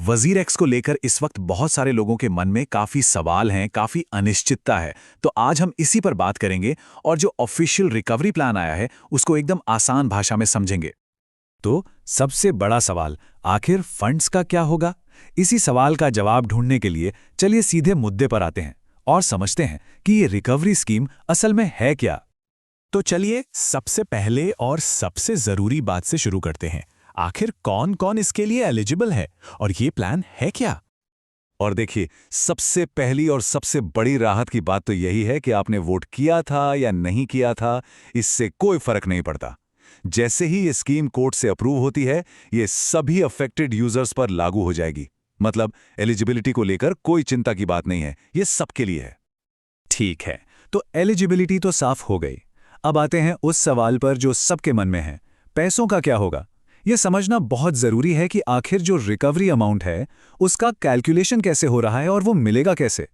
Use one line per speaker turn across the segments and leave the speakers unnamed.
वजीर एक्स को लेकर इस वक्त बहुत सारे लोगों के मन में काफ़ी सवाल हैं, काफ़ी अनिश्चितता है। तो आज हम इसी पर बात करेंगे और जो ऑफिशियल रिकवरी प्लान आया है उसको एकदम आसान भाषा में समझेंगे।
तो सबसे बड़ा सवाल, आखिर फंड्स का क्या होगा? इसी सवाल का जवाब ढूंढने के लिए चलिए सीधे मुद्दे पर आते हैं और समझते हैं कि ये रिकवरी स्कीम असल में है क्या।
तो चलिए सबसे पहले और सबसे ज़रूरी बात से शुरू करते हैं। आखिर कौन कौन इसके लिए एलिजिबल है और ये प्लान है क्या?
और देखिए, सबसे पहली और सबसे बड़ी राहत की बात तो यही है कि आपने वोट किया था या नहीं किया था, इससे कोई फर्क नहीं पड़ता। जैसे ही ये स्कीम कोर्ट से अप्रूव होती है, ये सभी अफेक्टेड यूजर्स पर लागू हो जाएगी। मतलब एलिजिबिलिटी को लेकर कोई चिंता की बात नहीं है, ये सबके लिए है।
ठीक है, तो एलिजिबिलिटी तो साफ हो गई। अब आते हैं उस सवाल पर जो सबके मन में है, पैसों का क्या होगा? यह समझना बहुत जरूरी है कि आखिर जो रिकवरी अमाउंट है उसका कैलकुलेशन कैसे हो रहा है और वो मिलेगा कैसे।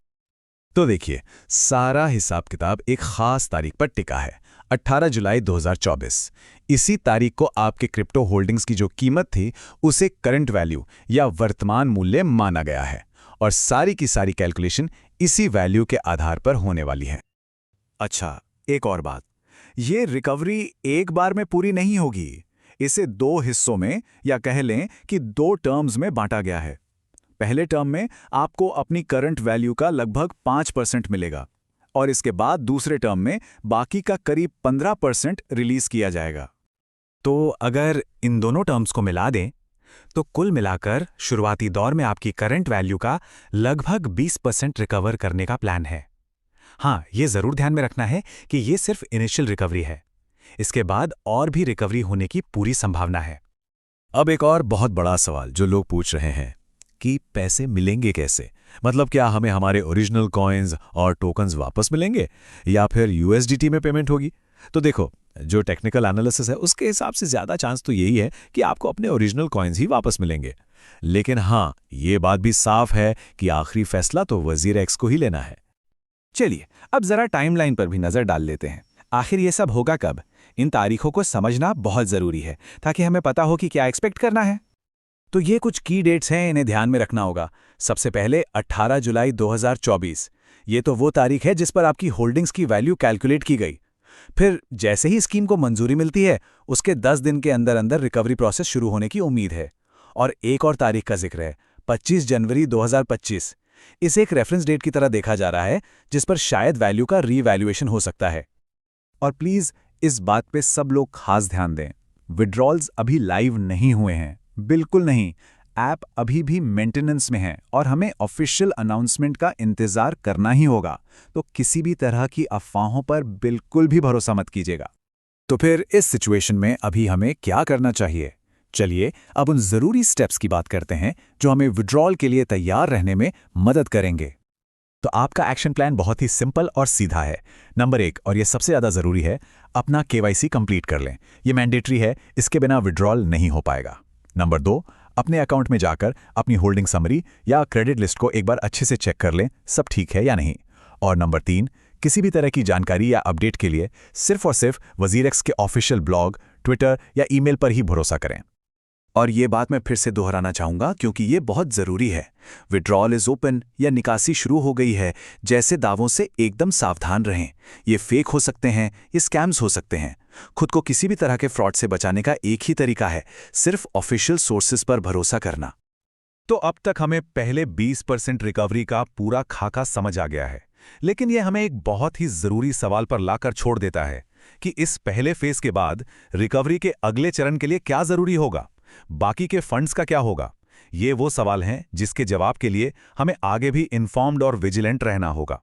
तो देखिए, सारा हिसाब किताब एक खास तारीख पर टिका है, 18 जुलाई 2024। इसी तारीख को आपके क्रिप्टो होल्डिंग्स की जो कीमत थी उसे करंट वैल्यू या वर्तमान मूल्य माना गया है और सारी की सारी कैलकुलेशन इसी वैल्यू के आधार पर होने वाली है।
अच्छा, एक और बात, ये रिकवरी एक बार में पूरी नहीं होगी। इसे दो हिस्सों में या कह लें कि दो टर्म्स में बांटा गया है। पहले टर्म में आपको अपनी करंट वैल्यू का लगभग 5% मिलेगा और इसके बाद दूसरे टर्म में बाकी का करीब 15% रिलीज किया जाएगा।
तो अगर इन दोनों टर्म्स को मिला दें तो कुल मिलाकर शुरुआती दौर में आपकी करंट वैल्यू का लगभग 20% रिकवर करने का प्लान है। हाँ, ये जरूर ध्यान में रखना है कि ये सिर्फ इनिशियल रिकवरी है। इसके बाद और भी रिकवरी होने की पूरी संभावना है।
अब एक और बहुत बड़ा सवाल जो लोग पूछ रहे हैं कि पैसे मिलेंगे कैसे? मतलब क्या हमें हमारे ओरिजिनल कॉइन्स और टोकन्स वापस मिलेंगे या फिर यूएसडीटी में पेमेंट होगी? तो देखो, जो टेक्निकल एनालिसिस है उसके हिसाब से ज्यादा चांस तो यही है कि आपको अपने ओरिजिनल कॉइन्स ही वापस मिलेंगे। लेकिन हाँ, ये बात भी साफ है कि आखिरी फैसला तो वजीर एक्स को ही लेना है।
चलिए अब जरा टाइमलाइन पर भी नजर डाल लेते हैं। आखिर ये सब होगा कब? इन तारीखों को समझना बहुत जरूरी है ताकि हमें पता हो कि क्या एक्सपेक्ट करना है। तो ये कुछ की डेट्स हैं, इन्हें ध्यान में रखना होगा। सबसे पहले 18 जुलाई 2024, ये तो वो तारीख है जिस पर आपकी होल्डिंग्स की वैल्यू कैलकुलेट की गई। फिर जैसे ही स्कीम को मंजूरी मिलती है उसके 10 दिन के अंदर अंदर रिकवरी प्रोसेस शुरू होने की उम्मीद है। और एक और तारीख का जिक्र है, 25 जनवरी 2025। इसे एक रेफरेंस डेट की तरह देखा जा रहा है जिस पर शायद वैल्यू का रीवैल्यूएशन हो सकता है। और प्लीज इस बात पे सब लोग खास ध्यान दें, विड्रॉल्स अभी लाइव नहीं हुए हैं, बिल्कुल नहीं। ऐप अभी भी मेंटेनेंस में है और हमें ऑफिशियल अनाउंसमेंट का इंतजार करना ही होगा। तो किसी भी तरह की अफवाहों पर बिल्कुल भी भरोसा मत कीजिएगा।
तो फिर इस सिचुएशन में अभी हमें क्या करना चाहिए? चलिए अब उन जरूरी स्टेप्स की बात करते हैं जो हमें विड्रॉल के लिए तैयार रहने में मदद करेंगे। तो आपका एक्शन प्लान बहुत ही सिंपल और सीधा है। नंबर 1, और ये सबसे ज़्यादा ज़रूरी है, अपना केवाईसी कंप्लीट कर लें। ये मैंडेटरी है, इसके बिना विड्रॉल नहीं हो पाएगा। नंबर 2, अपने अकाउंट में जाकर अपनी होल्डिंग समरी या क्रेडिट लिस्ट को एक बार अच्छे से चेक कर लें, सब ठीक है या नहीं। और नंबर 3, किसी भी तरह की जानकारी या अपडेट के लिए सिर्फ और सिर्फ वजीर एक्स के ऑफिशियल ब्लॉग, ट्विटर या ईमेल पर ही भरोसा करें। और ये बात मैं फिर से दोहराना चाहूँगा क्योंकि ये बहुत ज़रूरी है। विड्रॉल इज़ ओपन या निकासी शुरू हो गई है जैसे दावों से एकदम सावधान रहें। ये फेक हो सकते हैं, ये स्कैम्स हो सकते हैं। खुद को किसी भी तरह के फ्रॉड से बचाने का एक ही तरीका है, सिर्फ ऑफिशियल सोर्सेज पर भरोसा करना।
तो अब तक हमें पहले 20% रिकवरी का पूरा खाका समझ आ गया है, लेकिन यह हमें एक बहुत ही ज़रूरी सवाल पर लाकर छोड़ देता है कि इस पहले फेज के बाद रिकवरी के अगले चरण के लिए क्या ज़रूरी होगा, बाकी के फंड्स का क्या होगा। ये वो सवाल हैं जिसके जवाब के लिए हमें आगे भी इन्फॉर्म्ड और विजिलेंट रहना होगा।